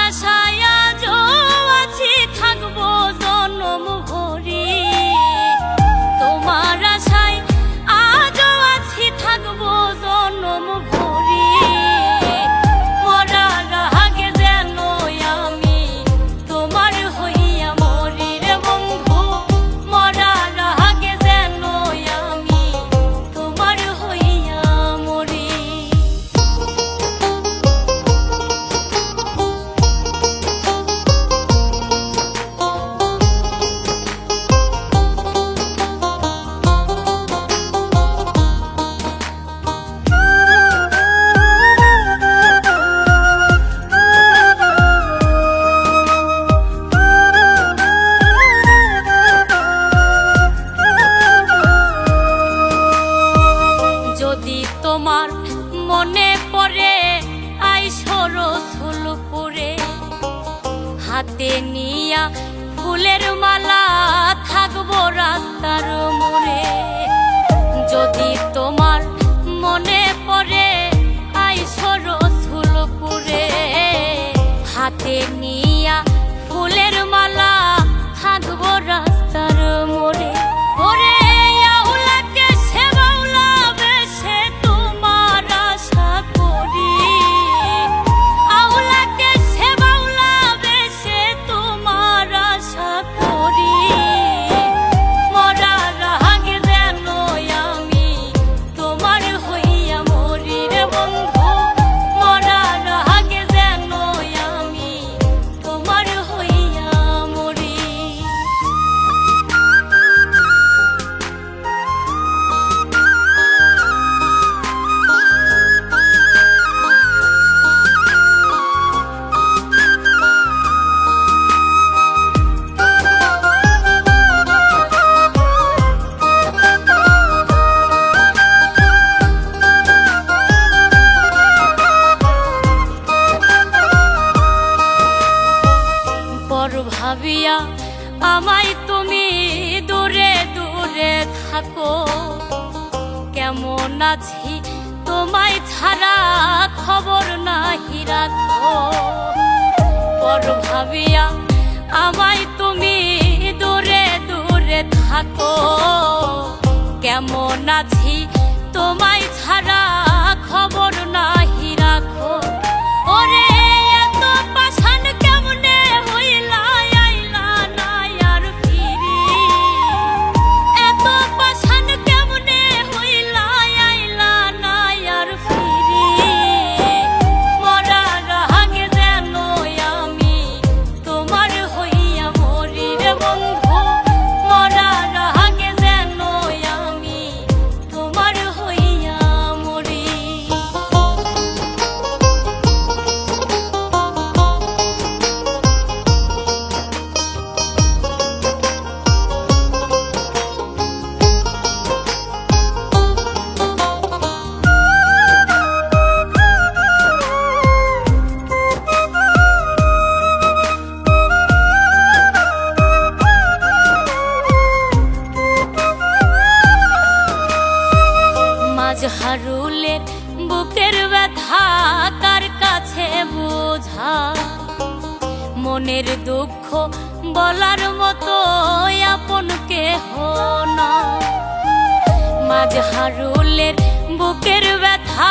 আশায় আজও আছি থাকবো জনম ভরি, তোমার আশায় আজও আছি থাকবো জনম ভরি। মরার আগে যেন আমি তোমার হইয়া মরি রে বন্ধু, মরার আগে যেন আমি তোমার হইয়া মরি। যদি তোমার মনে পড়ে আইসো রসুলপুরে, হাতে নিয়া ফুলের মালা থাকবো রাস্তার মোড়ে। যদি তোমার মনে পড়ে আইসো রসুলপুরে, হাতে নিয়া ফুলের মালা থাকবো রাস্তার মোড়ে। ওরে আউলাকে সে বাউলা বেশে তোমার আশা করি, আউলাকে সে বাউলা বেশে তোমার আশা করি। মরার আগে যেন আমি তোমার হইয়া মরি রে বন্ধু, মরার আগে যেন আমি তোমার হইয়া মরি। পর ভাবিয়া আমায় তুমি দূরে দূরে থাকো, কেমন আছি তোমায় ছাড়া খবর নাহি রাখো। পর ভাবিয়া আমায় তুমি দূরে দূরে থাকো, কেমন আছি তোমায় ছাড়া খবর নাহি রাখো। ওরে এত পাষাণ কেমনে হইলা আইলা না আর ফিরি, এত পাষাণ কেমনে হইলা আইলা না আর ফিরি। মরার আগে যেন আমি তোমার হইয়া মরি রে বন্ধু, মরার আগে যেন আমি তোমার হইয়া মরি। মাঝহারুলের বুকের ব্যথা কার কাছে বোঝা, মনের দুঃখ বলার মতো আপন কেহ না। মাঝহারুলের বুকের ব্যথা